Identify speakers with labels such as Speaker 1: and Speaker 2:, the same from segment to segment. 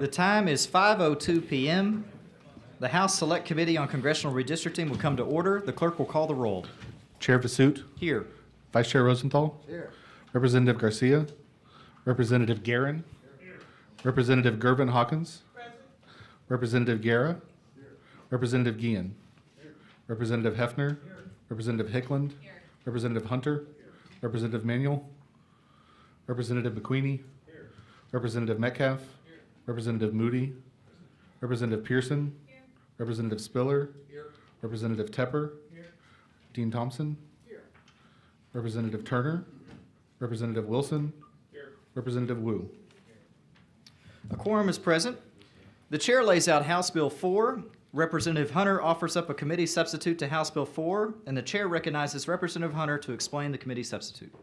Speaker 1: The time is 5:02 p.m. The House Select Committee on Congressional Redistricting will come to order. The clerk will call the roll.
Speaker 2: Chair Vasut,
Speaker 1: Here.
Speaker 2: Vice Chair Rosenthal,
Speaker 3: Here.
Speaker 2: Representative Garcia, Representative Guerin, Representative Gervin Hawkins, Representative Guerra, Representative Guillen, Representative Hefner, Representative Hickland, Representative Hunter, Representative Manuel, Representative McQueenie, Representative Metcalf, Representative Moody, Representative Pearson, Representative Spiller, Representative Tepper, Dean Thompson, Representative Turner, Representative Wilson, Representative Wu.
Speaker 1: A quorum is present. The chair lays out House Bill 4. Representative Hunter offers up a committee substitute to House Bill 4, and the chair recognizes Representative Hunter to explain the committee substitute.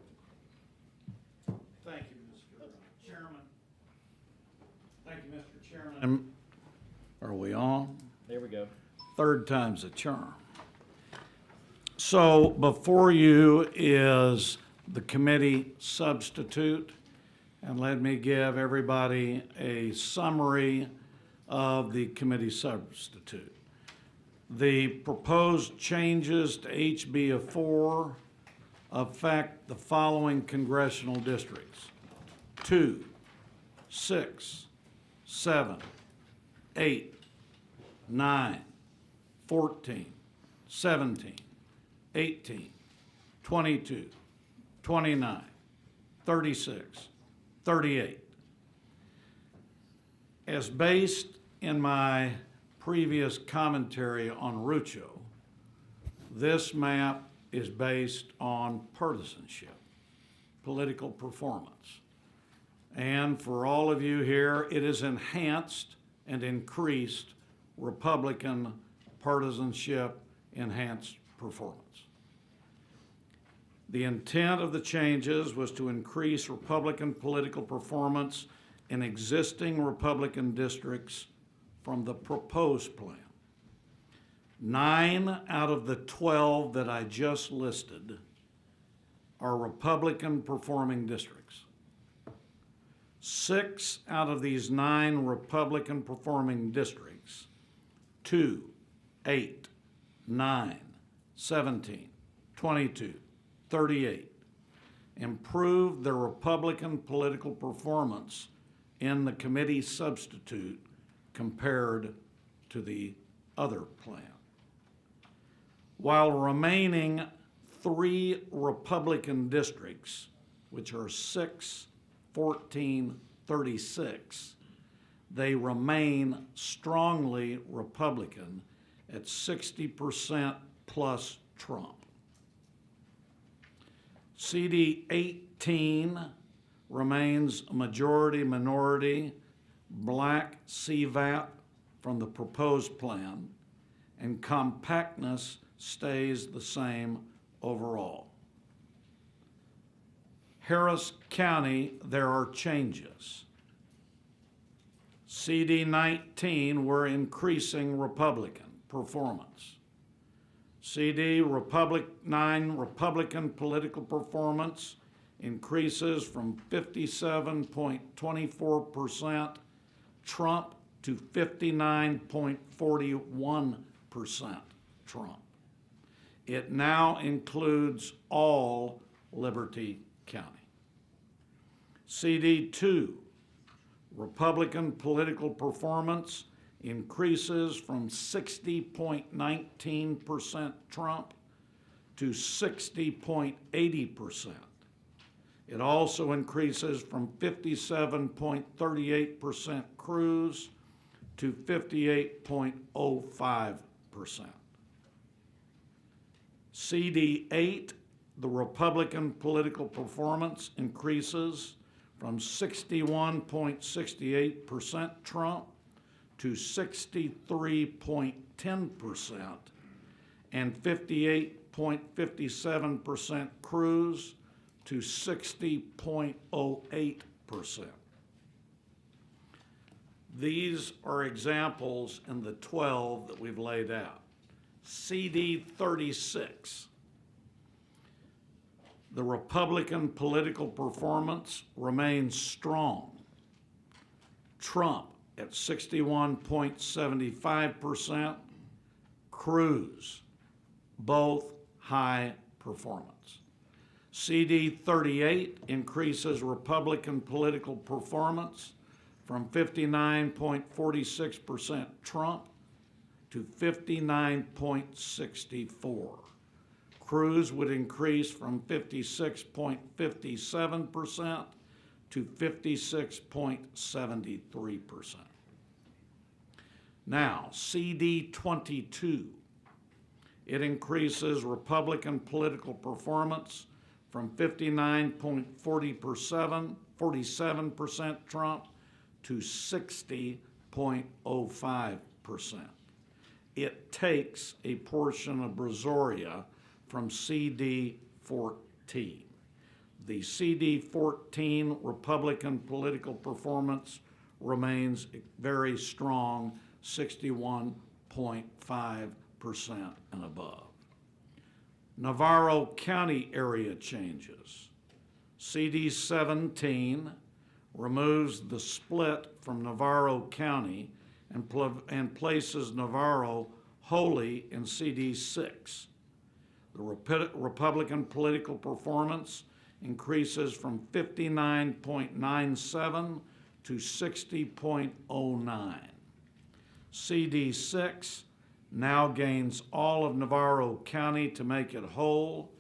Speaker 4: Thank you, Mr. Chairman. Thank you, Mr. Chairman. Are we on?
Speaker 1: There we go.
Speaker 4: Third time's a charm. So before you is the committee substitute, and let me give everybody a summary of the committee substitute. The proposed changes to HB 4 affect the following congressional districts: 2, 6, 7, 8, 9, 14, 17, 18, 22, 29, 36, 38. As based in my previous commentary on Rucho, this map is based on partisanship, political performance. And for all of you here, it has enhanced and increased Republican partisanship, enhanced performance. The intent of the changes was to increase Republican political performance in existing Republican districts from the proposed plan. 9 out of the 12 that I just listed are Republican performing districts. 6 out of these 9 Republican performing districts, 2, 8, 9, 17, 22, 38, improved their Republican political performance in the committee substitute compared to the other plan. While remaining 3 Republican districts, which are 6, 14, 36, they remain strongly Republican at 60% plus Trump. CD 18 remains a majority-minority black CVAP from the proposed plan, and compactness stays the same overall. Harris County, there are changes. CD 19, we're increasing Republican performance. CD 9, Republican political performance increases from 57.24% Trump to 59.41% Trump. It now includes all Liberty County. CD 2, Republican political performance increases from 60.19% Trump to 60.80%. It also increases from 57.38% Cruz to 58.05%. CD 8, the Republican political performance increases from 61.68% Trump to 63.10% and 58.57% Cruz to 60.08%. These are examples in the 12 that we've laid out. CD 36, the Republican political performance remains strong. Trump at 61.75%. Cruz, both high performance. CD 38 increases Republican political performance from 59.46% Trump to 59.64. Cruz would increase from 56.57% to 56.73%. Now, CD 22, it increases Republican political performance from 59.47% Trump to 60.05%. It takes a portion of Brazoria from CD 14. The CD 14 Republican political performance remains very strong, 61.5% and above. Navarro County area changes. CD 17 removes the split from Navarro County and places Navarro wholly in CD 6. The Republican political performance increases from 59.97 to 60.09. CD 6 now gains all of Navarro County to make it whole,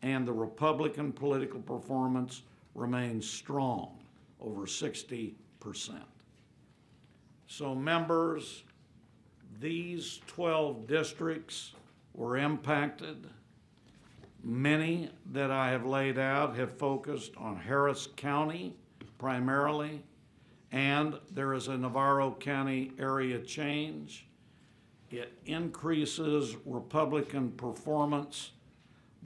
Speaker 4: and the Republican political performance remains strong, over 60%. So members, these 12 districts were impacted. Many that I have laid out have focused on Harris County primarily, and there is a Navarro County area change. It increases Republican performance.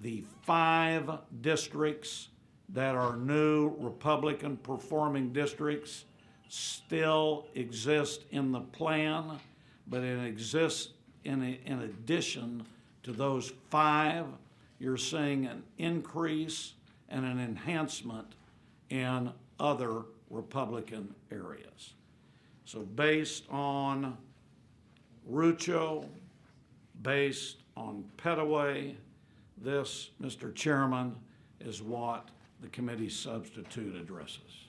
Speaker 4: The 5 districts that are new Republican performing districts still exist in the plan, but it exists in addition to those 5, you're seeing an increase and an enhancement in other Republican areas. So based on Rucho, based on Petaway, this, Mr. Chairman, is what the committee substitute addresses.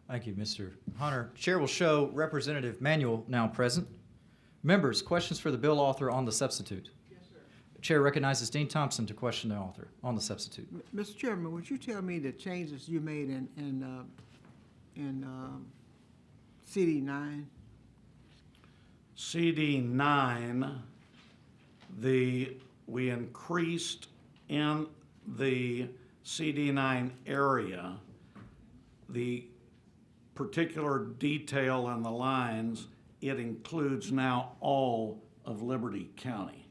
Speaker 1: Thank you, Mr. Hunter. Chair will show Representative Manuel now present. Members, questions for the bill author on the substitute?
Speaker 3: Yes, sir.
Speaker 1: Chair recognizes Dean Thompson to question the author on the substitute.
Speaker 3: Mr. Chairman, would you tell me the changes you made in CD 9?
Speaker 4: CD 9, we increased in the CD 9 area the particular detail on the lines. It includes now all of Liberty County.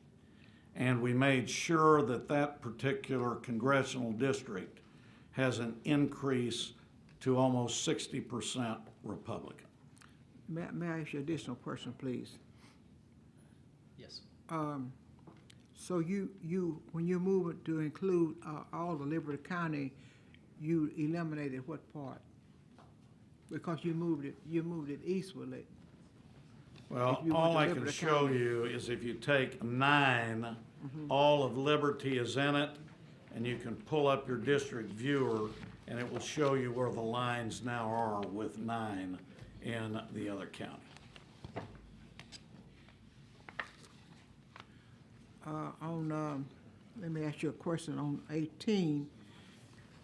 Speaker 4: And we made sure that that particular congressional district has an increase to almost 60% Republican.
Speaker 3: May I ask you an additional question, please?
Speaker 1: Yes.
Speaker 3: So when you move it to include all of Liberty County, you eliminated what part? Because you moved it eastwardly.
Speaker 4: Well,
Speaker 3: If you
Speaker 4: all
Speaker 3: want
Speaker 4: I
Speaker 3: to
Speaker 4: can
Speaker 3: Liberty
Speaker 4: show
Speaker 3: County.
Speaker 4: you is if you take 9, all of Liberty is in it, and you can pull up your district viewer, and it will show you where the lines now are with 9 in the other county.
Speaker 3: Let me ask you a question on 18.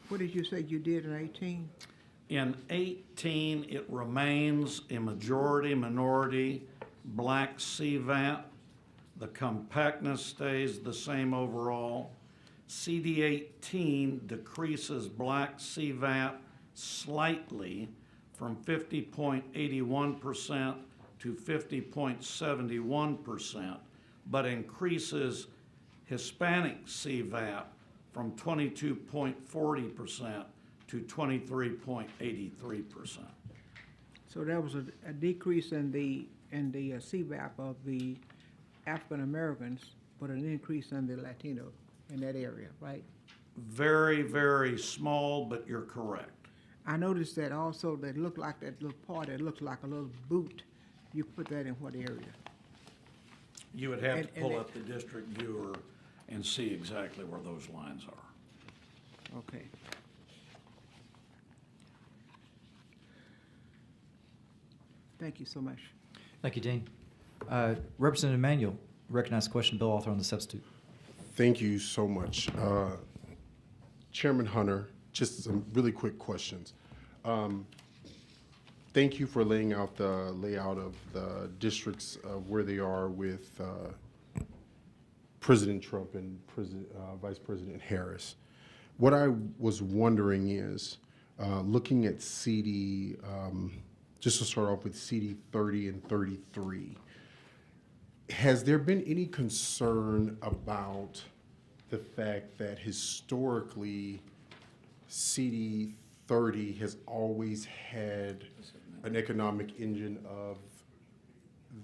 Speaker 3: What did you say you did in 18?
Speaker 4: In 18, it remains a majority-minority black CVAP. The compactness stays the same overall. CD 18 decreases black CVAP slightly from 50.81% to 50.71%, but increases Hispanic CVAP from 22.40% to 23.83%.
Speaker 3: So there was a decrease in the CVAP of the African Americans, but an increase in the Latino in that area, right?
Speaker 4: Very, very small, but you're correct.
Speaker 3: I noticed that also that looked like that little part that looks like a little boot. You put that in what area?
Speaker 4: You would have to
Speaker 3: And
Speaker 4: pull
Speaker 3: it-
Speaker 4: up the district viewer and see exactly where those lines are.
Speaker 3: Okay. Thank you so much.
Speaker 1: Thank you, Dean. Representative Manuel, recognize the question, bill author on the substitute.
Speaker 5: Thank you so much. Chairman Hunter, just some really quick questions. Thank you for laying out the layout of the districts of where they are with President Trump and Vice President Harris. What I was wondering is, looking at CD, just to start off with CD 30 and 33, has there been any concern about the fact that historically CD 30 has always had an economic engine of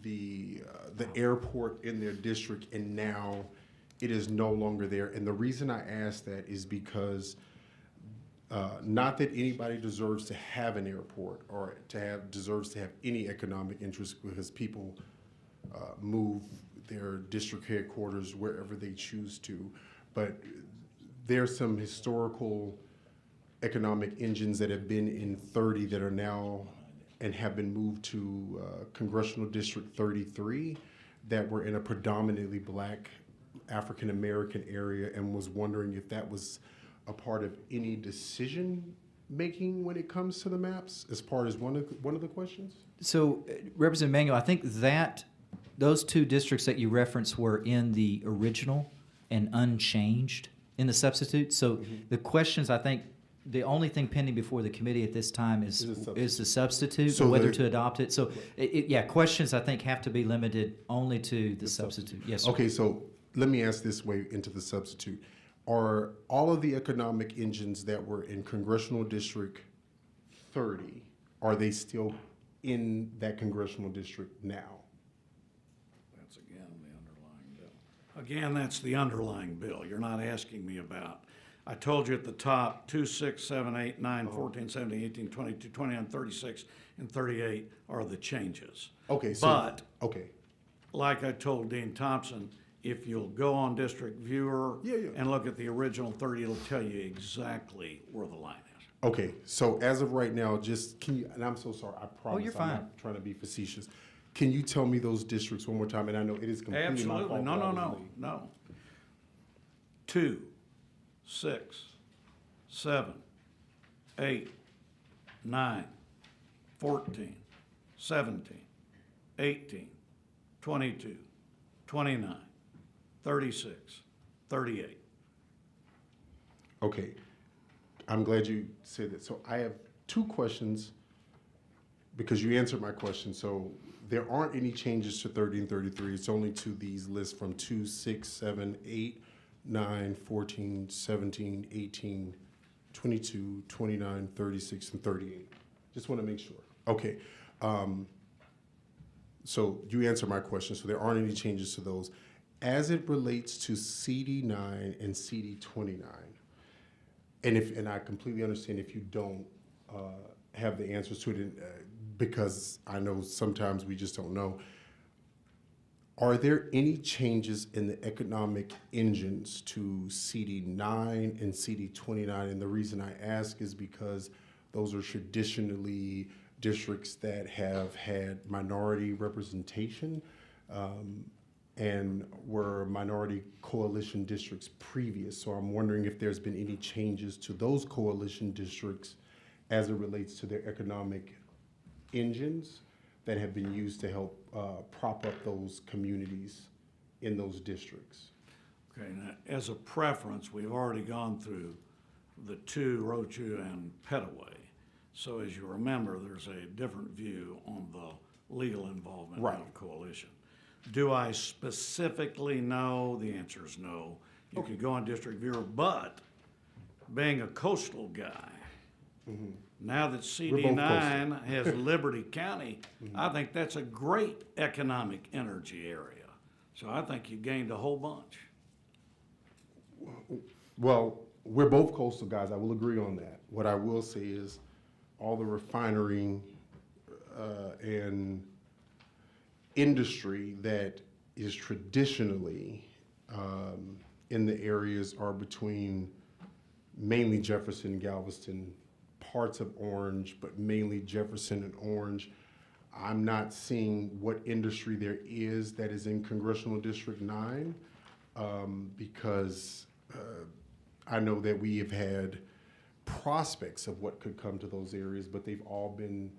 Speaker 5: the airport in their district, and now it is no longer there? And the reason I ask that is because not that anybody deserves to have an airport or deserves to have any economic interest, because people move their district headquarters wherever they choose to. But there's some historical economic engines that have been in 30 that are now and have been moved to Congressional District 33 that were in a predominantly black African American area, and was wondering if that was a part of any decision making when it comes to the maps, as part as one of the questions.
Speaker 1: So, Representative Manuel, I think that those two districts that you referenced were in the original and unchanged in the substitute. So the questions, I think, the only thing pending before the committee at this time is the substitute,
Speaker 5: So
Speaker 1: whether
Speaker 5: the-
Speaker 1: to adopt it. So, yeah, questions I think have to be limited only to the substitute. Yes, sir.
Speaker 5: Okay, so let me ask this way into the substitute. Are all of the economic engines that were in Congressional District 30, are they still in that congressional district now?
Speaker 4: That's again the underlying bill. Again, that's the underlying bill. You're not asking me about. I told you at the top, 2, 6, 7, 8, 9, 14, 17, 18, 22, 29, 36, and 38 are the changes.
Speaker 5: Okay, so.
Speaker 4: But,
Speaker 5: Okay,
Speaker 4: like I told Dean Thompson, if you'll go on District Viewer
Speaker 5: Yeah, yeah.
Speaker 4: and look at the original 30, it'll tell you exactly where the line is.
Speaker 5: okay, so as of right now, just, can you, and I'm so sorry, I promise.
Speaker 1: you're
Speaker 5: I'm
Speaker 1: fine.
Speaker 5: not trying to be facetious. Can you tell me those districts one more time? And I know it is completely my
Speaker 4: Absolutely.
Speaker 5: fault.
Speaker 4: No,
Speaker 5: that I
Speaker 4: no,
Speaker 5: was
Speaker 4: no,
Speaker 5: late.
Speaker 4: no. 2, 6, 7, 8, 9, 14, 17, 18, 22, 29, 36, 38.
Speaker 5: Okay, I'm glad you said that. So I have two questions, because you answered my question. So there aren't any changes to 30 and 33. It's only to these lists from 2, 6, 7, 8, 9, 14, 17, 18, 22, 29, 36, and 38. Just want to make sure. Okay. So you answered my question. So there aren't any changes to those. As it relates to CD9 and CD29, and I completely understand if you don't have the answers to it, because I know sometimes we just don't know. Are there any changes in the economic engines to CD9 and CD29? And the reason I ask is because those are traditionally districts that have had minority representation and were minority coalition districts previous. So I'm wondering if there's been any changes to those coalition districts as it relates to their economic engines that have been used to help prop up those communities in those districts.
Speaker 4: Okay, now, as a preference, we've already gone through the two, Rochu and Petaway. So as you remember, there's a different view on the legal involvement
Speaker 5: Right.
Speaker 4: of coalition. Do I specifically know? The answer is no. You could go on District Viewer, but being a coastal guy, now that CD9 has Liberty County, I think that's a great economic energy area. So I think you gained a whole bunch.
Speaker 5: Well, we're both coastal guys. I will agree on that. What I will say is all the refinery and industry that is traditionally in the areas are between mainly Jefferson, Galveston, parts of Orange, but mainly Jefferson and Orange. I'm not seeing what industry there is that is in Congressional District 9 because I know that we have had prospects of what could come to those areas, but they've all been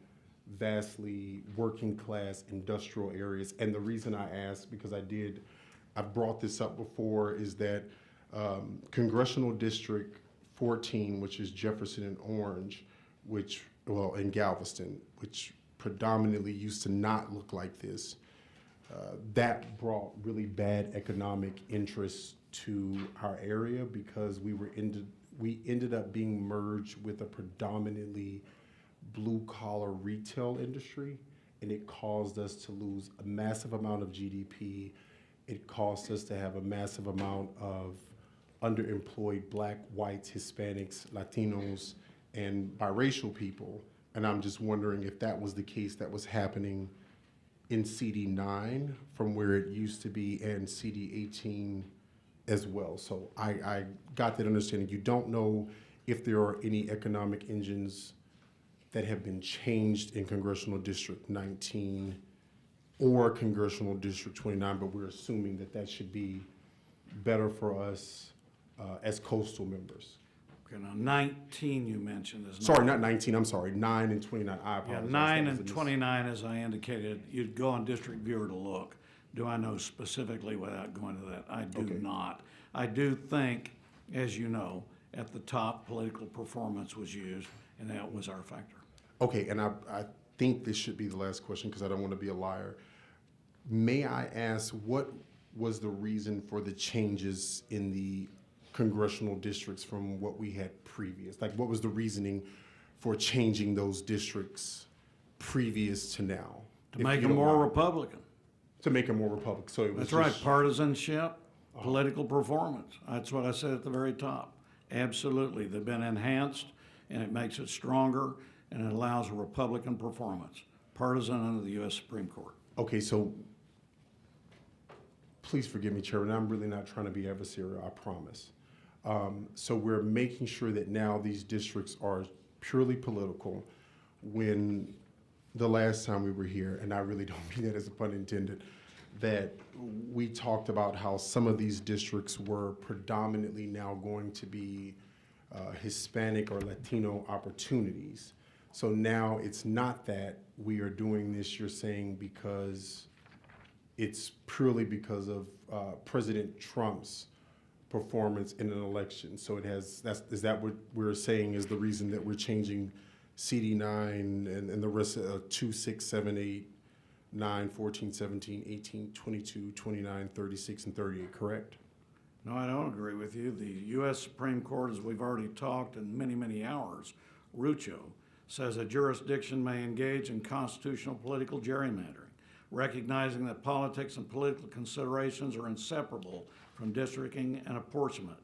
Speaker 5: vastly working class industrial areas. And the reason I ask, because I've brought this up before, is that Congressional District 14, which is Jefferson and Orange, in Galveston, which predominantly used to not look like this, that brought really bad economic interests to our area because we ended up being merged with a predominantly blue-collar retail industry, and it caused us to lose a massive amount of GDP. It caused us to have a massive amount of underemployed Black, whites, Hispanics, Latinos, and biracial people. And I'm just wondering if that was the case that was happening in CD 9 from where it used to be and CD 18 as well. So I got that understanding. You don't know if there are any economic engines that have been changed in Congressional District 19 or Congressional District 29, but we're assuming that that should be better for us as coastal members.
Speaker 4: Okay, now 19 you mentioned is not.
Speaker 5: Sorry, not 19, I'm sorry, 9 and 29, I
Speaker 4: Yeah,
Speaker 5: apologize.
Speaker 4: 9
Speaker 5: That was
Speaker 4: and
Speaker 5: a
Speaker 4: 29, as I indicated, you'd go on District Viewer to look. Do I know specifically without going to that? I do
Speaker 5: Okay.
Speaker 4: not. I do think, as you know, at the top, political performance was used, and that was our factor.
Speaker 5: Okay, and I think this should be the last question because I don't want to be a liar. May I ask what was the reason for the changes in the congressional districts from what we had previous? Like, what was the reasoning for changing those districts previous to now?
Speaker 4: To
Speaker 5: if
Speaker 4: make
Speaker 5: you
Speaker 4: them
Speaker 5: don't
Speaker 4: more
Speaker 5: mind?
Speaker 4: Republican.
Speaker 5: To make them more Republican. So it was
Speaker 4: That's right,
Speaker 5: just-
Speaker 4: partisanship, political performance. That's what I said at the very top. Absolutely, they've been enhanced, and it makes it stronger, and it allows a Republican performance, partisan under the U.S. Supreme Court.
Speaker 5: Okay, so please forgive me, Chairman. I'm really not trying to be adversarial, I promise. So we're making sure that now these districts are purely political when the last time we were here, and I really don't mean that as a pun intended, that we talked about how some of these districts were predominantly now going to be Hispanic or Latino opportunities. So now it's not that we are doing this, you're saying, because it's purely because of President Trump's performance in an election. So it has, is that what we're saying is the reason that we're changing CD 9 and the rest of 2, 6, 7, 8, 9, 14, 17, 18, 22, 29, 36, and 38, correct?
Speaker 4: No, I don't agree with you. The U.S. Supreme Court, as we've already talked in many, many hours, Rucho, says a jurisdiction may engage in constitutional political gerrymandering, recognizing that politics and political considerations are inseparable from districting and apportionment.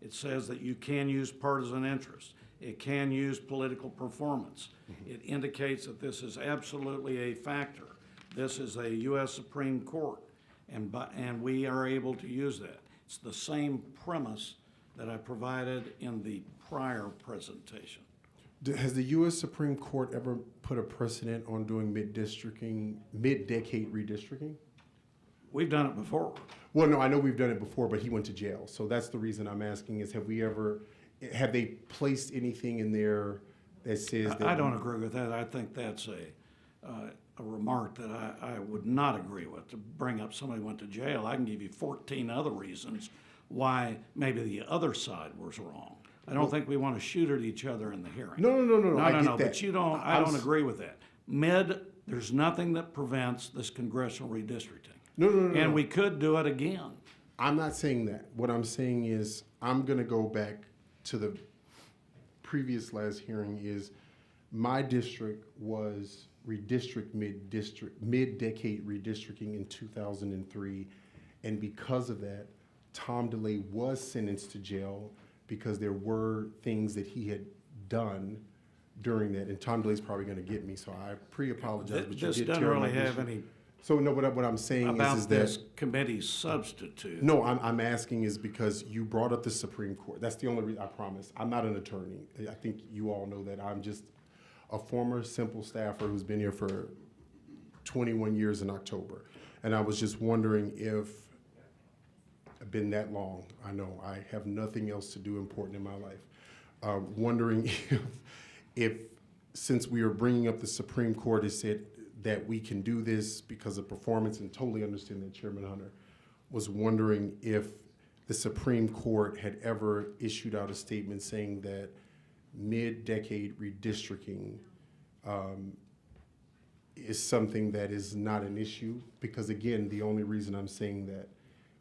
Speaker 4: It says that you can use partisan interests. It can use political performance. It indicates that this is absolutely a factor. This is a U.S. Supreme Court, and we are able to use that. It's the same premise that I provided in the prior presentation.
Speaker 5: Has the U.S. Supreme Court ever put a precedent on doing mid-decade redistricting?
Speaker 4: We've done it before.
Speaker 5: Well, no, I know we've done it before, but he went to jail. So that's the reason I'm asking is have they placed anything in there that says that?
Speaker 4: I don't agree with that. I think that's a remark that I would not agree with, to bring up somebody who went to jail. I can give you 14 other reasons why maybe the other side was wrong. I don't think we want to shoot at each other in the hearing.
Speaker 5: No. I get
Speaker 4: No,
Speaker 5: that.
Speaker 4: but I don't agree with that. There's nothing that prevents this congressional redistricting.
Speaker 5: No.
Speaker 4: And we could do it again.
Speaker 5: I'm not saying that. What I'm saying is I'm going to go back to the previous last hearing is my district was mid-decade redistricting in 2003. And because of that, Tom DeLay was sentenced to jail because there were things that he had done during that, and Tom Delay's probably gonna get me, so I pre-apologize, but you
Speaker 4: This
Speaker 5: did
Speaker 4: doesn't
Speaker 5: tear my
Speaker 4: really have
Speaker 5: vision.
Speaker 4: any
Speaker 5: So, no, what I'm saying is
Speaker 4: about
Speaker 5: that.
Speaker 4: this committee substitute.
Speaker 5: No, I'm asking is because you brought up the Supreme Court. That's the only reason, I promise. I'm not an attorney. I think you all know that. I'm just a former simple staffer who's been here for 21 years in October. And I was just wondering if, I've been that long. I know I have nothing else to do important in my life. Wondering if, since we are bringing up the Supreme Court, has said that we can do this because of performance, and totally understand that, Chairman Hunter, was wondering if the Supreme Court had ever issued out a statement saying that mid-decade redistricting is something that is not an issue. Because again, the only reason I'm saying that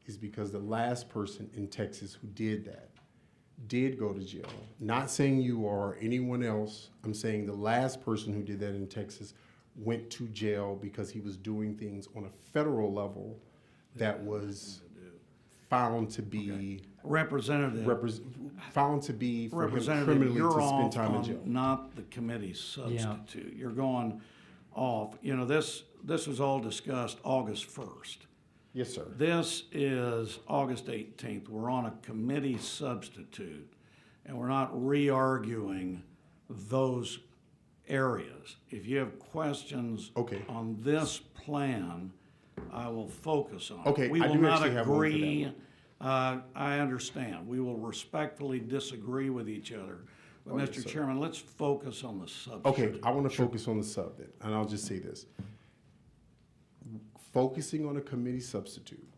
Speaker 5: is because the last person in Texas who did that did go to jail. Not saying you or anyone else, I'm saying the last person who did that in Texas went to jail because he was doing things on a federal level that was found to be
Speaker 4: Representative,
Speaker 5: found to be for him
Speaker 4: Representative,
Speaker 5: criminally
Speaker 4: you're
Speaker 5: to spend
Speaker 4: off
Speaker 5: time in jail.
Speaker 4: on not the committee substitute. You're going off. You know, this was all discussed August 1st.
Speaker 5: Yes, sir.
Speaker 4: This is August 18th. We're on a committee substitute, and we're not re-arguing those areas. If you have questions
Speaker 5: Okay.
Speaker 4: on this plan, I will focus on it.
Speaker 5: Okay,
Speaker 4: We
Speaker 5: I
Speaker 4: will
Speaker 5: do
Speaker 4: not
Speaker 5: actually have one for that
Speaker 4: agree.
Speaker 5: one.
Speaker 4: I understand. We will respectfully disagree with each other. But,
Speaker 5: yes,
Speaker 4: Mr.
Speaker 5: sir.
Speaker 4: Chairman, let's focus on the substitute.
Speaker 5: Okay, I want to focus on the sub then, and I'll just say this. Focusing on a committee substitute,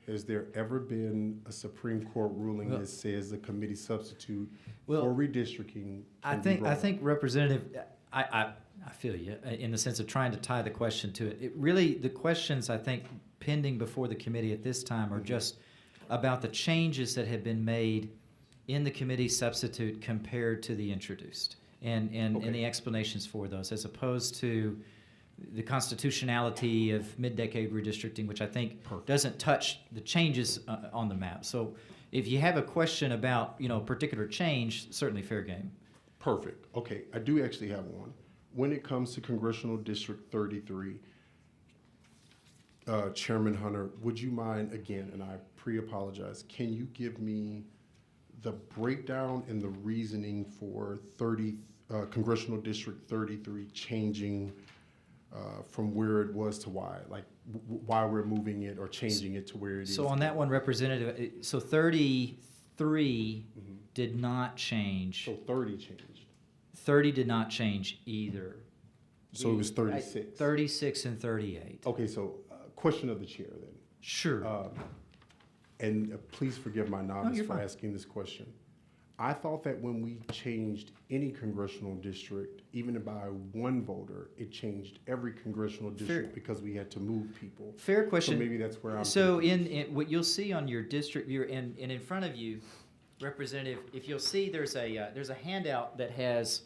Speaker 5: has there ever been a Supreme Court ruling that says the committee substitute for redistricting
Speaker 1: I
Speaker 5: can be
Speaker 1: think,
Speaker 5: brought up?
Speaker 1: Representative, I feel you in the sense of trying to tie the question to it. It really, the questions I think pending before the committee at this time are just about the changes that have been made in the committee substitute compared to the introduced and the explanations for those, as opposed to the constitutionality of mid-decade redistricting, which I think doesn't touch the changes on the map. So if you have a question about, a particular change, certainly fair game.
Speaker 5: Perfect. Okay, I do actually have one. When it comes to Congressional District 33, Chairman Hunter, would you mind, again, and I pre-apologize, can you give me the breakdown and the reasoning for Congressional District 33 changing from where it was to why? Like, why we're moving it or changing it to where it is?
Speaker 1: So on that one, Representative, so 33 did not change.
Speaker 5: So 30 changed.
Speaker 1: 30 did not change either.
Speaker 5: So it was 36.
Speaker 1: 36 and 38.
Speaker 5: Okay, so question of the chair then.
Speaker 1: Sure.
Speaker 5: And please forgive my novice
Speaker 1: you're
Speaker 5: for
Speaker 1: fine.
Speaker 5: asking this question. I thought that when we changed any congressional district, even by one voter, it changed every congressional district because we had to move people.
Speaker 1: Fair question.
Speaker 5: So maybe that's where I'm.
Speaker 1: So
Speaker 5: confused.
Speaker 1: in what you'll see on your district view and in front of you, Representative, if you'll see there's a handout that has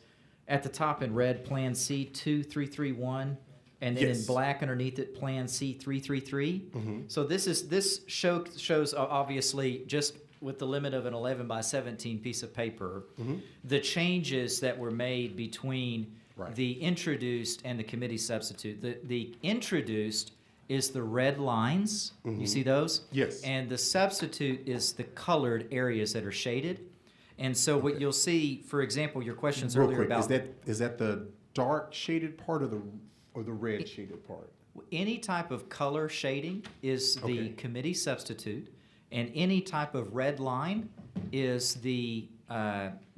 Speaker 1: at the top in red Plan C2331, and then in
Speaker 5: Yes.
Speaker 1: black underneath it Plan C333. So this shows obviously just with the limit of an 11 by 17 piece of paper, the changes that were made between
Speaker 5: Right.
Speaker 1: the introduced and the committee substitute. The introduced is the red lines. You see those?
Speaker 5: Yes.
Speaker 1: And the substitute is the colored areas that are shaded. And so what you'll see, for example, your questions
Speaker 5: Real
Speaker 1: earlier
Speaker 5: quick,
Speaker 1: about
Speaker 5: is that the dark shaded part or the red shaded part?
Speaker 1: any type of color shading is the
Speaker 5: Okay.
Speaker 1: committee substitute, and any type of red line is the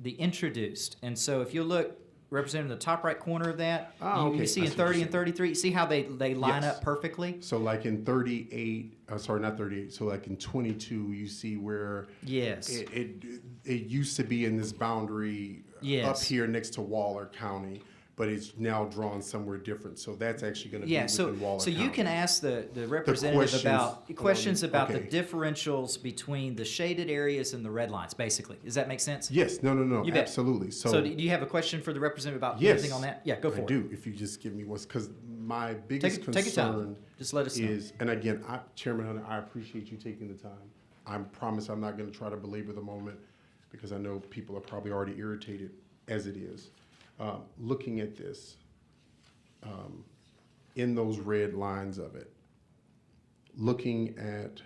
Speaker 1: introduced. And so if you look, Representative, in the top right corner of that,
Speaker 5: Okay.
Speaker 1: you see
Speaker 5: I
Speaker 1: in
Speaker 5: see what
Speaker 1: 30
Speaker 5: you're
Speaker 1: and 33, see how they line
Speaker 5: Yes.
Speaker 1: up perfectly?
Speaker 5: So like in 38, sorry, not 38. So like in 22, you see where
Speaker 1: Yes.
Speaker 5: it used to be in this boundary up
Speaker 1: Yes.
Speaker 5: here next to Waller County, but it's now drawn somewhere different. So that's actually going to
Speaker 1: Yeah,
Speaker 5: be
Speaker 1: so,
Speaker 5: within Waller
Speaker 1: so
Speaker 5: County.
Speaker 1: you can ask the representative
Speaker 5: questions
Speaker 1: about questions
Speaker 5: on-
Speaker 1: about the
Speaker 5: okay.
Speaker 1: differentials between the shaded areas and the red lines, basically. Does that make sense?
Speaker 5: Yes, no,
Speaker 1: You bet.
Speaker 5: absolutely.
Speaker 1: So do you have a question for the representative about
Speaker 5: Yes,
Speaker 1: anything on that? Yeah, go for
Speaker 5: I
Speaker 1: it.
Speaker 5: do. If you just give me one, because my biggest
Speaker 1: Take your time.
Speaker 5: concern
Speaker 1: Just let us know.
Speaker 5: is, and again, Chairman Hunter, I appreciate you taking the time. I promise I'm not going to try to belabor the moment because I know people are probably already irritated as it is. looking at this, in those red lines of it, looking at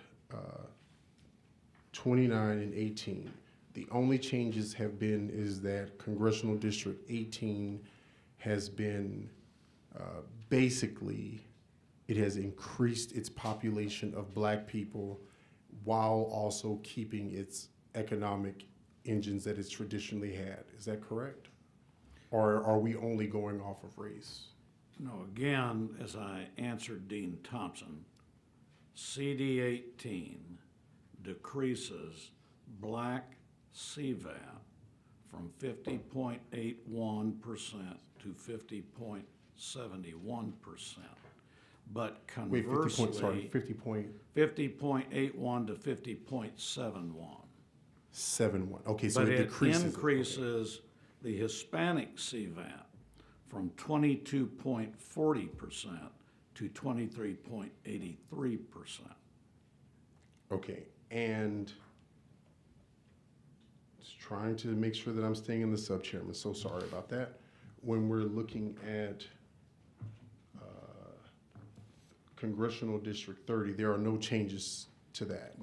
Speaker 5: 29 and 18, the only changes have been is that Congressional District 18 has been basically, it has increased its population of black people while also keeping its economic engines that it's traditionally had. Is that correct? Or are we only going off of race?
Speaker 4: No, again, as I answered Dean Thompson, CD 18 decreases black CVAP from 50.81% to 50.71%. But
Speaker 5: Wait,
Speaker 4: conversely,
Speaker 5: 50 point,
Speaker 4: 50.81 to 50.71.
Speaker 5: 7-1. Okay, so
Speaker 4: But
Speaker 5: it
Speaker 4: it
Speaker 5: decreases.
Speaker 4: increases the Hispanic CVAP from 22.40% to 23.83%.
Speaker 5: Okay, and just trying to make sure that I'm staying in the sub-chairman, so sorry about that. When we're looking at Congressional District 30, there are no changes to that.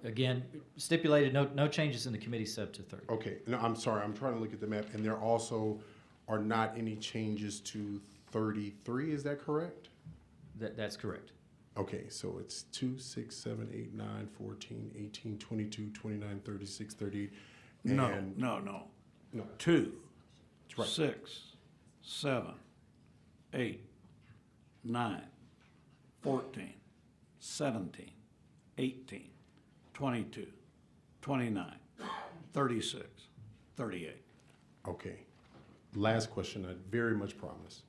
Speaker 1: Again, stipulated, no changes in the committee sub to 30.
Speaker 5: Okay, no, I'm sorry, I'm trying to look at the map, and there also are not any changes to 33, is that correct?
Speaker 1: That's correct.
Speaker 5: Okay, so it's 2, 6, 7, 8, 9, 14, 18, 22, 29, 36, 38.
Speaker 4: No,
Speaker 5: and-
Speaker 4: no.
Speaker 5: No.
Speaker 4: 2,
Speaker 5: That's right.
Speaker 4: 6, 7, 8, 9, 14, 17, 18, 22, 29, 36, 38.
Speaker 5: Okay. Last question, I very much promise.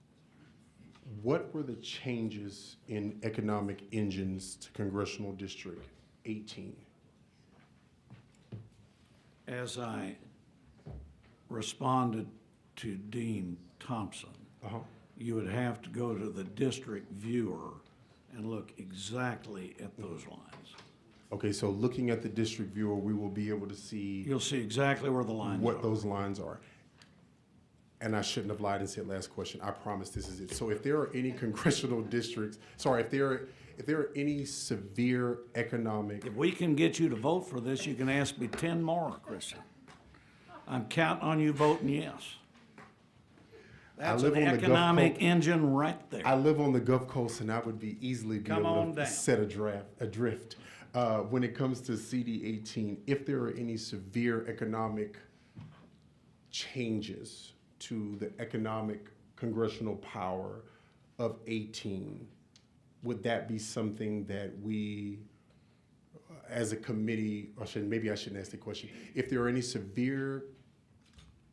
Speaker 5: What were the changes in economic engines to Congressional District 18?
Speaker 4: As I responded to Dean Thompson,
Speaker 5: Uh-huh.
Speaker 4: you would have to go to the district viewer and look exactly at those lines.
Speaker 5: Okay, so looking at the district viewer, we will be able to see
Speaker 4: You'll see exactly where the lines are.
Speaker 5: what those lines are. And I shouldn't have lied and said last question. I promise this is it. So if there are any congressional districts, sorry, if there are any severe economic,
Speaker 4: If we can get you to vote for this, you can ask me 10 more, Christian. I'm counting on you voting yes. That's
Speaker 5: live
Speaker 4: an
Speaker 5: on the Gulf
Speaker 4: economic
Speaker 5: Coast.
Speaker 4: engine right there.
Speaker 5: I live on the Gulf Coast and I would be easily be
Speaker 4: Come
Speaker 5: able
Speaker 4: on
Speaker 5: to
Speaker 4: down.
Speaker 5: set adrift. When it comes to CD 18, if there are any severe economic changes to the economic congressional power of 18, would that be something that we, as a committee, maybe I shouldn't ask the question, if there are any severe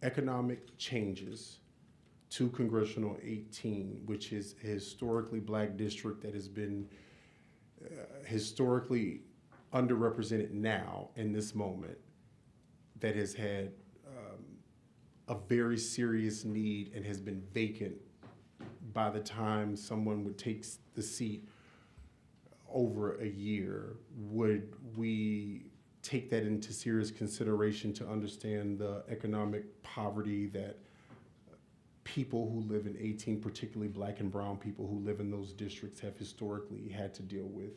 Speaker 5: economic changes to Congressional 18, which is a historically black district that has been historically underrepresented now in this moment, that has had a very serious need and has been vacant by the time someone would take the seat over a year, would we take that into serious consideration to understand the economic poverty that people who live in 18, particularly black and brown people who live in those districts, have historically had to deal with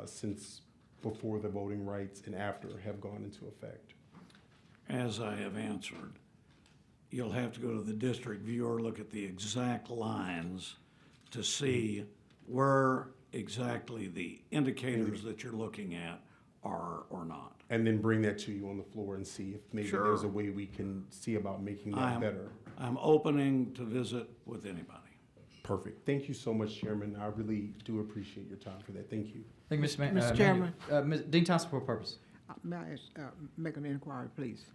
Speaker 5: since before the voting rights and after have gone into effect?
Speaker 4: As I have answered, you'll have to go to the district viewer, look at the exact lines to see where exactly the indicators that you're looking at are or not.
Speaker 5: And then bring that to you on the floor and see if maybe
Speaker 4: Sure.
Speaker 5: there's a way we can see about making that
Speaker 4: I'm-
Speaker 5: better.
Speaker 4: I'm opening to visit with anybody.
Speaker 5: Perfect. Thank you so much, Chairman. I really do appreciate your time for that. Thank you.
Speaker 1: Thank you, Mr.
Speaker 3: Mr. Chairman.
Speaker 1: Dean Thompson, for what purpose?
Speaker 3: May I make an inquiry, please?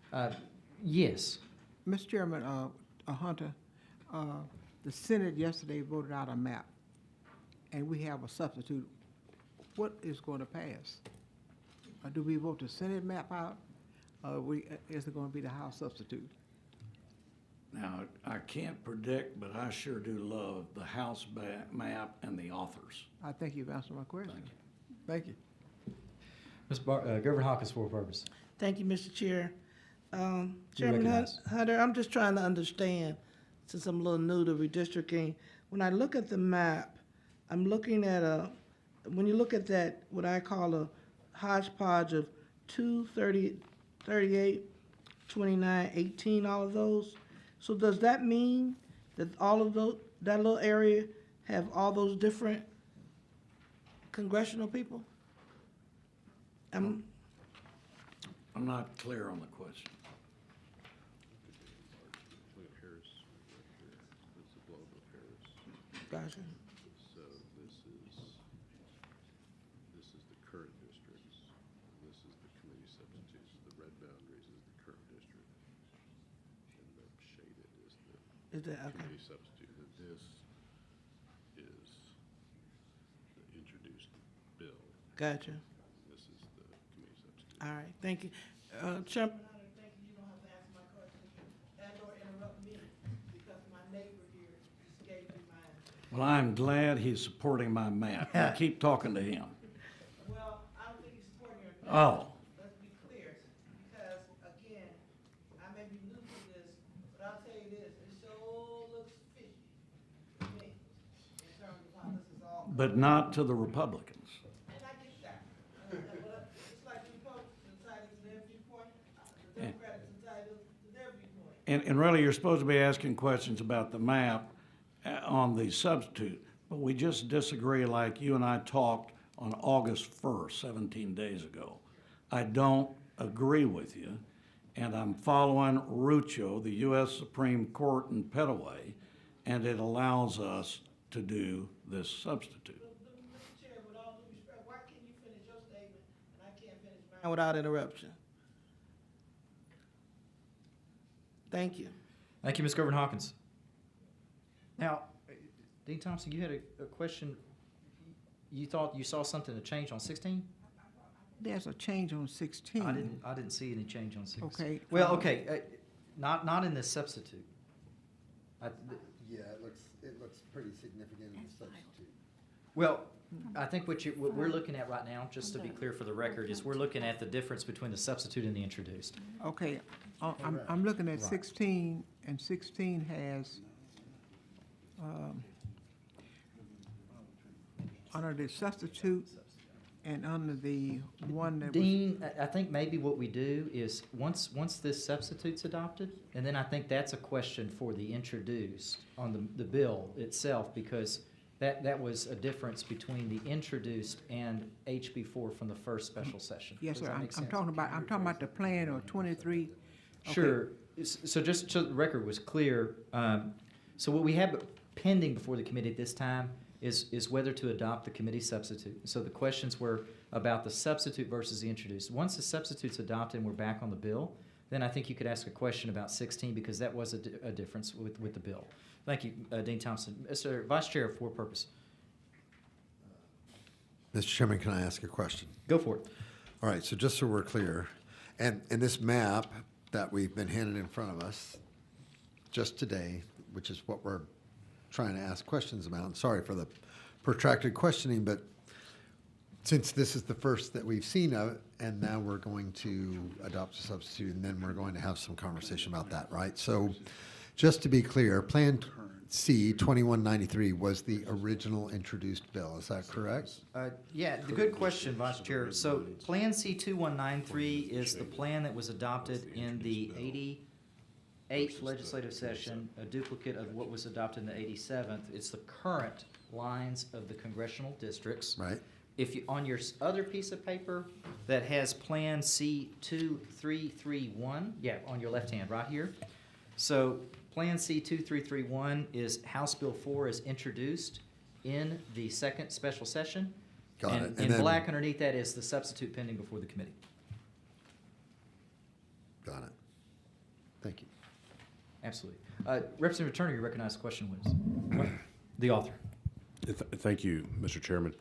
Speaker 1: Yes.
Speaker 3: Mr. Chairman, Hunter, the Senate yesterday voted out a map, and we have a substitute. What is going to pass? Do we vote the Senate map out, or is it going to be the House substitute?
Speaker 4: Now, I can't predict, but I sure do love the House map and the authors.
Speaker 3: I think you've answered my question. Thank you.
Speaker 1: Ms. Governor Hawkins, for what purpose?
Speaker 6: Thank you, Mr. Chair. Chairman
Speaker 1: recognize.
Speaker 6: Hunter, I'm just trying to understand, since I'm a little new to redistricting. When I look at the map, I'm looking at when you look at that, what I call a hodgepodge of 230, 38, 29, 18, all of those. So does that mean that all of those, that little area have all those different congressional people?
Speaker 4: I'm not clear on the question.
Speaker 6: Gotcha.
Speaker 7: So this is the current districts, this is the committee substitutes, the red boundaries is the current district. And the shaded is the
Speaker 6: Is that, okay.
Speaker 7: committee substitute, and this is the introduced bill,
Speaker 6: Gotcha.
Speaker 7: this is the committee substitute.
Speaker 6: All right, thank you. Chairman Hunter, thank you. You don't have to answer my question and/or interrupt me because my neighbor here just gave me mine.
Speaker 4: Well, I'm glad he's supporting my map. Keep talking to him.
Speaker 6: Well, I don't think he's supporting your.
Speaker 4: Oh,
Speaker 6: Let's be clear, because again, I may be new to this, but I'll tell you this, it sure looks fishy to me in terms of how this is all.
Speaker 4: but not to the Republicans.
Speaker 6: And I get that. It's like the Republicans entitled to their viewpoint, the Democrats entitled to their viewpoint.
Speaker 4: And really, you're supposed to be asking questions about the map on the substitute, but we just disagree like you and I talked on August 1st, 17 days ago. I don't agree with you, and I'm following Rucho, the U.S. Supreme Court in Petaway, and it allows us to do this substitute.
Speaker 6: Mr. Chair, with all due respect, why can't you finish your statement and I can't finish mine without interruption? Thank you.
Speaker 1: Thank you, Ms. Gervin Hawkins. Now, Dean Thompson, you had a question. You thought you saw something to change on 16?
Speaker 3: There's a change on 16.
Speaker 1: I didn't see any change on 16.
Speaker 3: Okay,
Speaker 1: Well, okay, not in the substitute.
Speaker 8: Yeah, it looks pretty significant in the substitute.
Speaker 1: Well, I think what we're looking at right now, just to be clear for the record, is we're looking at the difference between the substitute and the introduced.
Speaker 3: Okay, I'm looking at
Speaker 1: Right.
Speaker 3: 16, and 16 has, under the substitute and under the one that was,
Speaker 1: Dean, I think maybe what we do is, once this substitute's adopted, and then I think that's a question for the introduced on the bill itself, because that was a difference between the introduced and HB4 from the first special session.
Speaker 3: yes,
Speaker 1: Does
Speaker 3: sir,
Speaker 1: that make
Speaker 3: I'm
Speaker 1: sense?
Speaker 3: talking about the plan or 23. Okay.
Speaker 1: Sure. So just so the record was clear, so what we have pending before the committee at this time is whether to adopt the committee substitute. So the questions were about the substitute versus the introduced. Once the substitute's adopted and we're back on the bill, then I think you could ask a question about 16 because that was a difference with the bill. Thank you, Dean Thompson. Mr. Vice Chair, for what purpose?
Speaker 8: Mr. Chairman, can I ask a question?
Speaker 1: Go for it.
Speaker 8: All right, so just so we're clear, and this map that we've been handed in front of us just today, which is what we're trying to ask questions about, and sorry for the protracted questioning, but since this is the first that we've seen of it, and now we're going to adopt a substitute, and then we're going to have some conversation about that, right? So just to be clear, Plan C 2193 was the original introduced bill, is that correct?
Speaker 1: Yeah, the good question, Vice Chair. So Plan C 2193 is the plan that was adopted in the 88th legislative session, a duplicate of what was adopted in the 87th. It's the current lines of the congressional districts.
Speaker 8: Right.
Speaker 1: If you, on your other piece of paper that has Plan C 2331, yeah, on your left hand, right here. So Plan C 2331 is House Bill 4 is introduced in the second special session.
Speaker 8: Got it.
Speaker 1: And
Speaker 8: And
Speaker 1: in
Speaker 8: then-
Speaker 1: black underneath that is the substitute pending before the committee.
Speaker 8: Got it. Thank you.
Speaker 1: Absolutely. Representative Turner, you recognize the question was the author.
Speaker 7: Thank you, Mr. Chairman.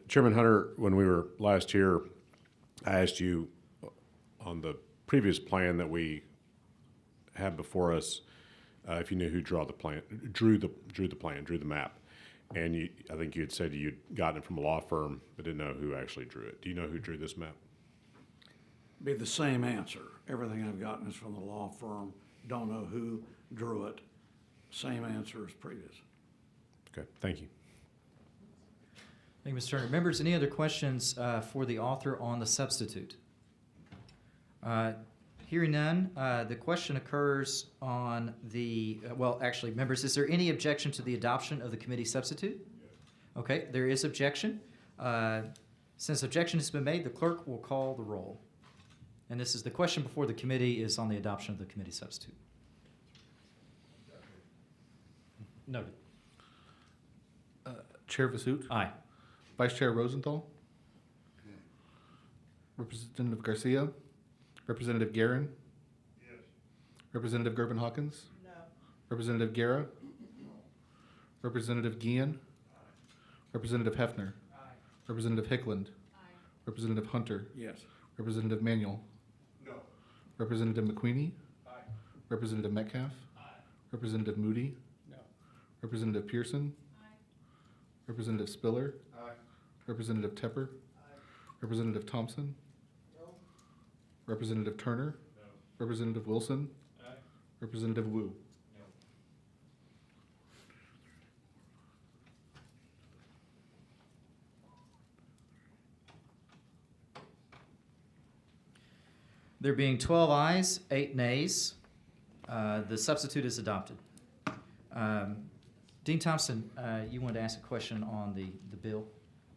Speaker 7: Chairman Hunter, when we were last here, I asked you on the previous plan that we had before us, if you knew who drew the map. And I think you had said you'd gotten it from a law firm, but didn't know who actually drew it. Do you know who drew this map?
Speaker 4: be the same answer. Everything I've gotten is from the law firm. Don't know who drew it. Same answer as previous.
Speaker 7: Okay, thank you.
Speaker 1: Thank you, Mr. Turner. Members, any other questions for the author on the substitute? Hearing none, the question occurs on the, well, actually, members, is there any objection to the adoption of the committee substitute? Okay, there is objection. Since objection has been made, the clerk will call the roll. And this is the question before the committee is on the adoption of the committee substitute. Noted.
Speaker 2: Chair Vasut,
Speaker 1: Aye.
Speaker 2: Vice Chair Rosenthal, Representative Garcia, Representative Guerin, Representative Gerben Hawkins,
Speaker 6: No.
Speaker 2: Representative Guerra, Representative Guillen, Representative Hefner, Representative Hickland, Representative Hunter,
Speaker 4: Yes.
Speaker 2: Representative Manuel, Representative McQueenie, Representative Metcalf, Representative Moody, Representative Pearson, Representative Spiller, Representative Tepper, Representative Thompson, Representative Turner, Representative Wilson, Representative Wu.
Speaker 1: There being 12 ayes, 8 nays, the substitute is adopted. Dean Thompson, you wanted to ask a question on the bill,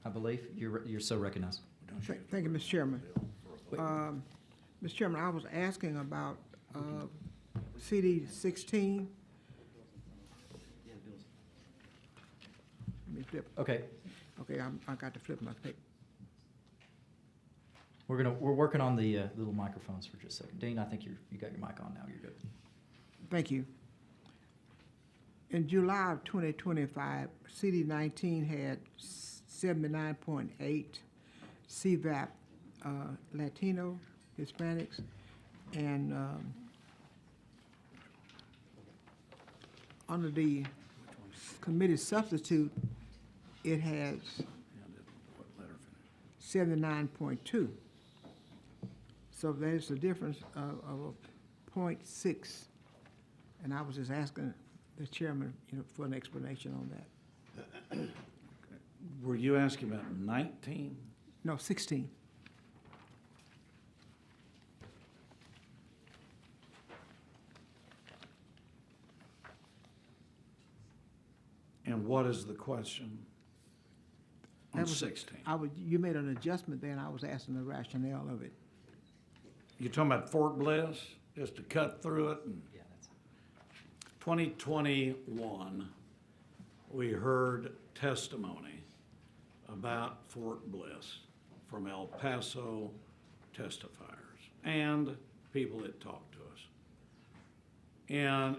Speaker 1: I believe. You're so recognized.
Speaker 3: Thank you, Mr. Chairman. Mr. Chairman, I was asking about CD 16. Let me flip.
Speaker 1: Okay,
Speaker 3: Okay, I got to flip my paper.
Speaker 1: we're working on the little microphones for just a second. Dean, I think you got your mic on now. You're good.
Speaker 3: Thank you. In July of 2025, CD 19 had 79.8 CVAP Latino Hispanics, and under the committee substitute, it has 79.2. So there's a difference of a 0.6, and I was just asking the chairman, for an explanation on that.
Speaker 4: Were you asking about 19?
Speaker 3: No, 16.
Speaker 4: And what is the question on
Speaker 3: That was-
Speaker 4: 16?
Speaker 3: You made an adjustment there, and I was asking the rationale of it.
Speaker 4: You talking about Fort Bliss, just to cut through it? And
Speaker 1: Yeah, that's
Speaker 4: 2021, we heard testimony about Fort Bliss from El Paso testifiers and people that talked to us. And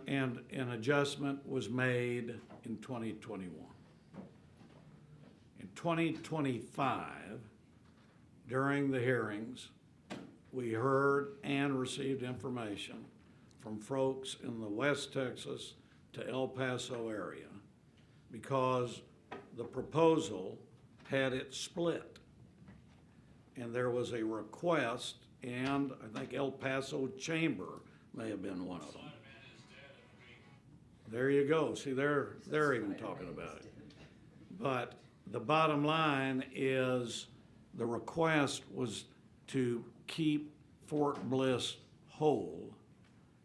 Speaker 4: an adjustment was made in 2021. In 2025, during the hearings, we heard and received information from folks in the West Texas to El Paso area because the proposal had it split. And there was a request, and I think El Paso Chamber may have been one of them. There you go. See, they're even talking about it. But the bottom line is the request was to keep Fort Bliss whole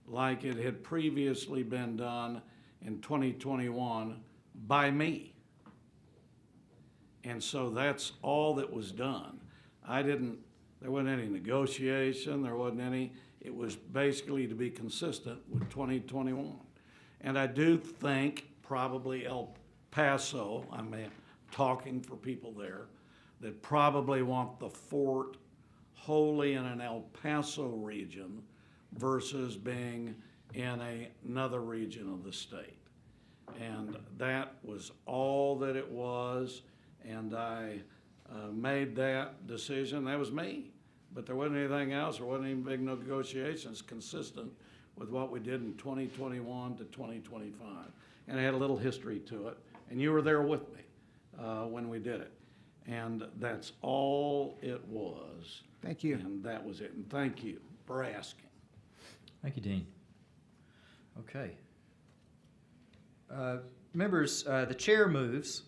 Speaker 4: like it had previously been done in 2021 by me. And so that's all that was done. There wasn't any negotiation, there wasn't any, it was basically to be consistent with 2021. And I do think probably El Paso, I'm talking for people there, that probably want the fort wholly in an El Paso region versus being in another region of the state. And that was all that it was, and I made that decision. That was me. But there wasn't anything else. There wasn't any big negotiations consistent with what we did in 2021 to 2025. And it had a little history to it. And you were there with me when we did it. And that's all it was.
Speaker 3: Thank you.
Speaker 4: And that was it. And thank you for asking.
Speaker 1: Thank you, Dean. Okay. Members, the chair moves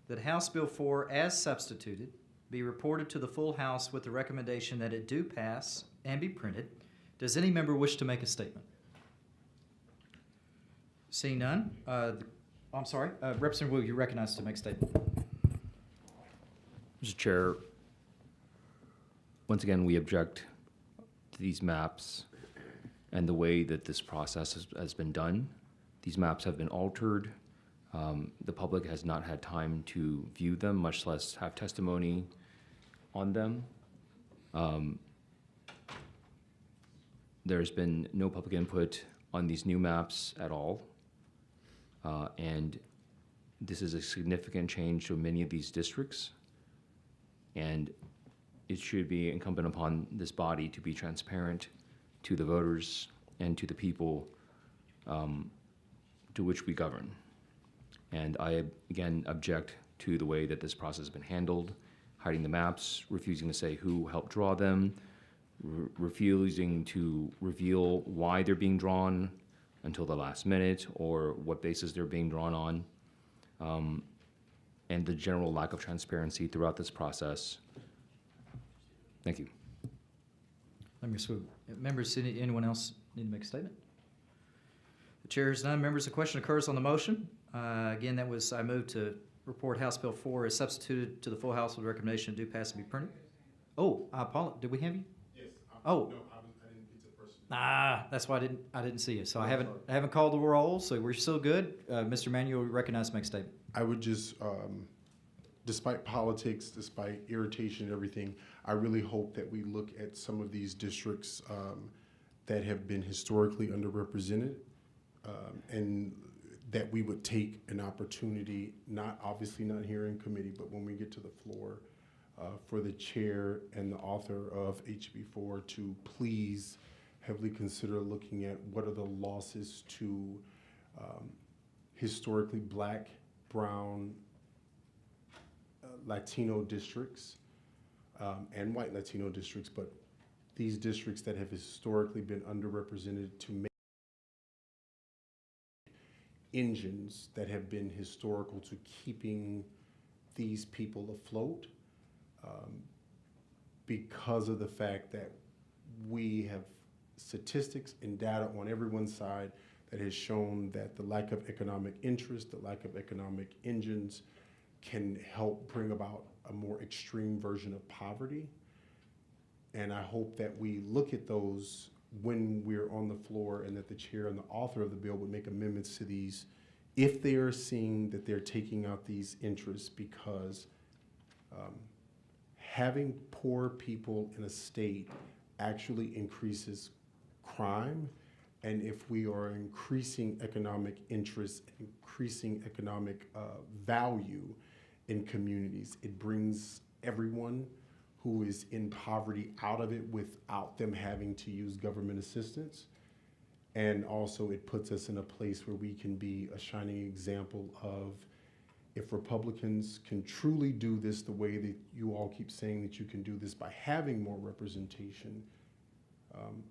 Speaker 1: that House Bill 4, as substituted, be reported to the full House with the recommendation that it do pass and be printed. Does any member wish to make a statement? Seeing none, I'm sorry, Representative Wu, you're recognized to make a statement.
Speaker 9: Mr. Chair, once again, we object to these maps and the way that this process has been done. These maps have been altered. The public has not had time to view them, much less have testimony on them. There's been no public input on these new maps at all. And this is a significant change to many of these districts. And it should be incumbent upon this body to be transparent to the voters and to the people to which we govern. And I, again, object to the way that this process has been handled, hiding the maps, refusing to say who helped draw them, refusing to reveal why they're being drawn until the last minute or what basis they're being drawn on, and the general lack of transparency throughout this process. Thank you.
Speaker 1: Members, anyone else need to make a statement? The chair is none. Members, a question occurs on the motion. Again, that was, I move to report House Bill 4 is substituted to the full House with recommendation due pass and be printed. Oh, I apologize. Did we have you?
Speaker 5: Yes.
Speaker 1: Oh.
Speaker 5: No, I didn't get to person.
Speaker 1: That's why I didn't see you. So I haven't called the roll, so we're still good. Mr. Manuel, we recognize to make a statement.
Speaker 5: I would just, despite politics, despite irritation and everything, I really hope that we look at some of these districts that have been historically underrepresented, and that we would take an opportunity, obviously not here in committee, but when we get to the floor, for the chair and the author of HB4 to please heavily consider looking at what are the losses to historically Black, Brown, Latino districts, and white Latino districts, but these districts that have historically been underrepresented, to make engines that have been historical to keeping these people afloat, because of the fact that we have statistics and data on everyone's side that has shown that the lack of economic interest, the lack of economic engines can help bring about a more extreme version of poverty. And I hope that we look at those when we're on the floor, and that the chair and the author of the bill would make amendments to these if they are seeing that they're taking out these interests, because having poor people in a state actually increases crime. And if we are increasing economic interest, increasing economic value in communities, it brings everyone who is in poverty out of it without them having to use government assistance. And also it puts us in a place where we can be a shining example of, if Republicans can truly do this the way that you all keep saying that you can do this by having more representation,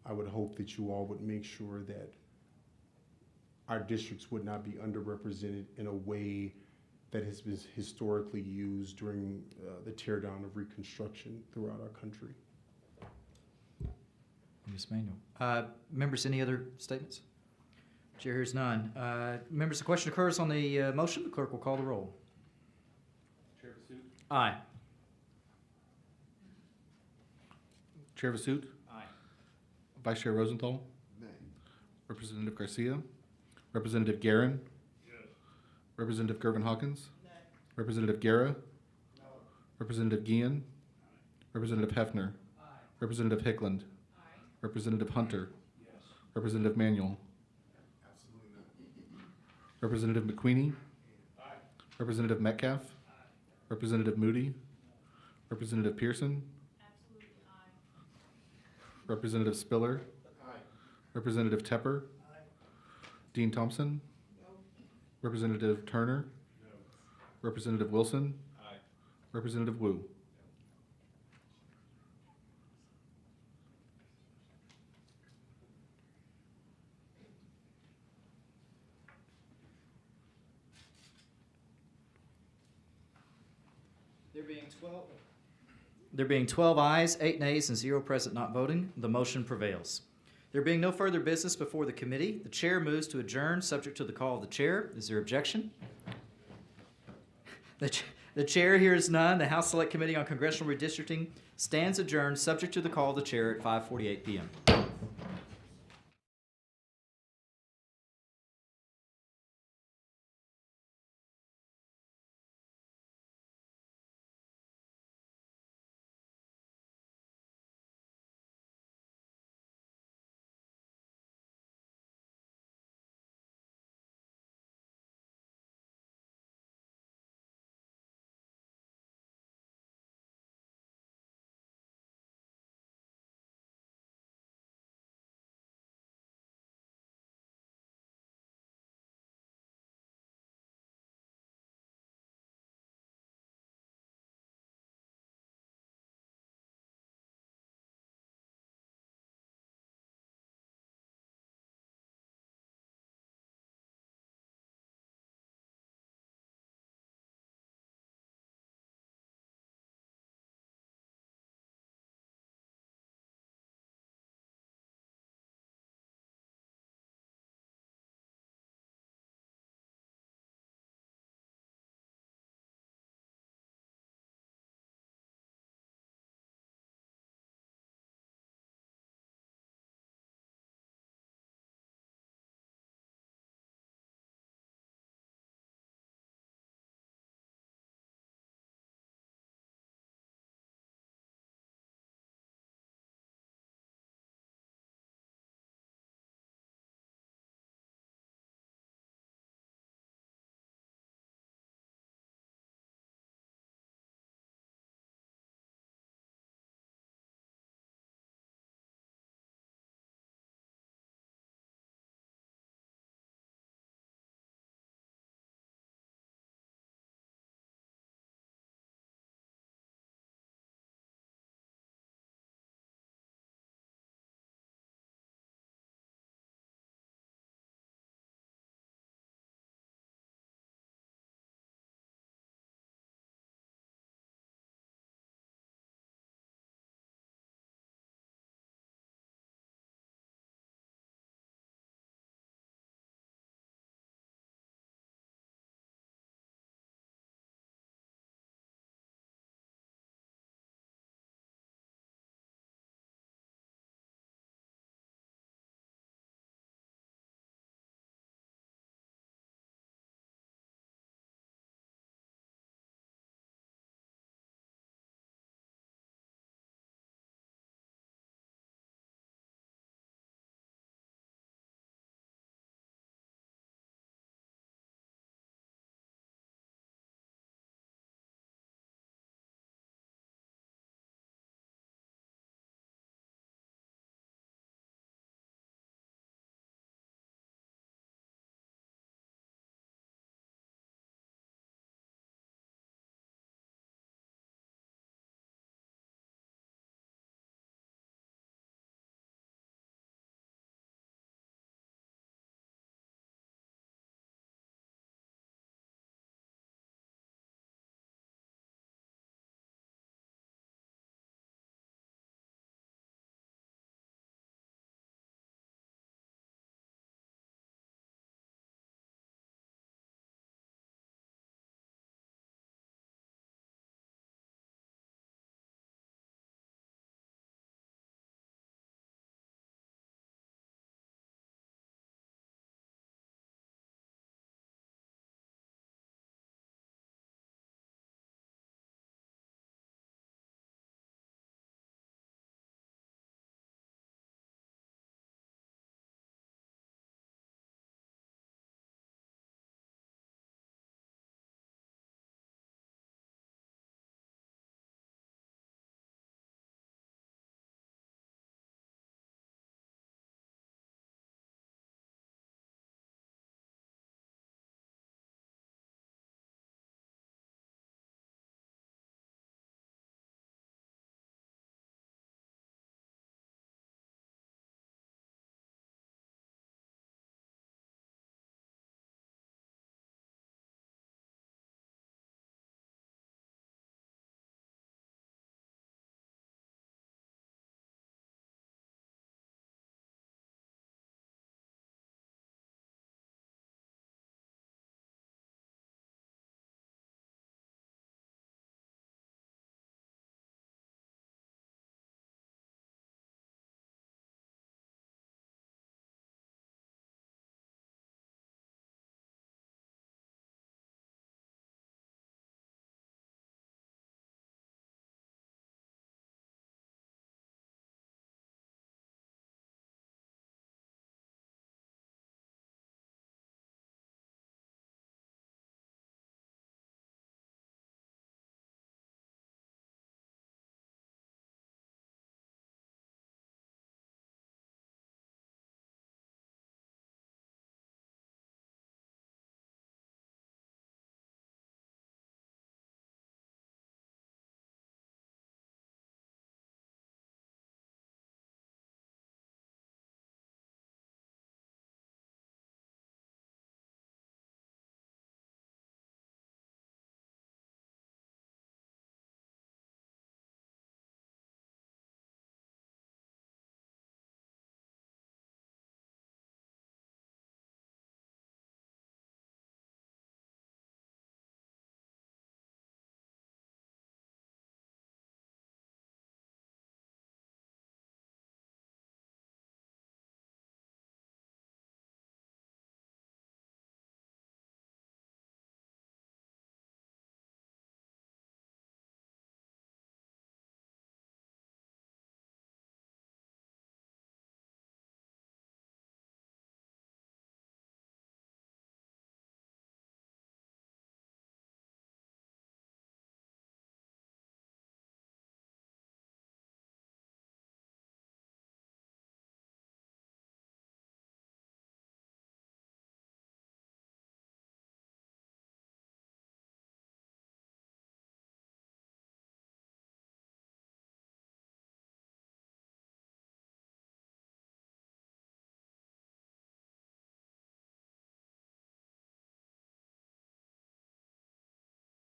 Speaker 5: I would hope that you all would make sure that our districts would not be underrepresented in a way that has been historically used during the teardown of Reconstruction throughout our country.
Speaker 1: Ms. Manuel. Members, any other statements? Chair hears none. Members, the question occurs on the motion. The clerk will call the roll.
Speaker 2: Chair Vasut?
Speaker 1: Aye.
Speaker 2: Chair Vasut?
Speaker 1: Aye.
Speaker 2: Vice Chair Rosenthal?
Speaker 8: Nay.
Speaker 2: Representative Garcia? Representative Guerin?
Speaker 4: Yes.
Speaker 2: Representative Gervin Hawkins? Representative Guerra?
Speaker 4: No.
Speaker 2: Representative Guillen? Representative Hefner? Representative Hickland? Representative Hunter?
Speaker 4: Yes.
Speaker 2: Representative Manuel? Representative McQueenie? Representative Metcalf? Representative Moody? Representative Pearson? Representative Spiller? Representative Tepper? Dean Thompson? Representative Turner? Representative Wilson? Representative Wu.
Speaker 1: There being 12 ayes, 8 nays, and 0 present not voting, the motion prevails. There being no further business before the committee, the chair moves to adjourn, subject to the call of the chair. Is there objection? The chair hears none. The House Select Committee on Congressional Redistricting stands adjourned, subject to the call of the chair at 5:48 p.m.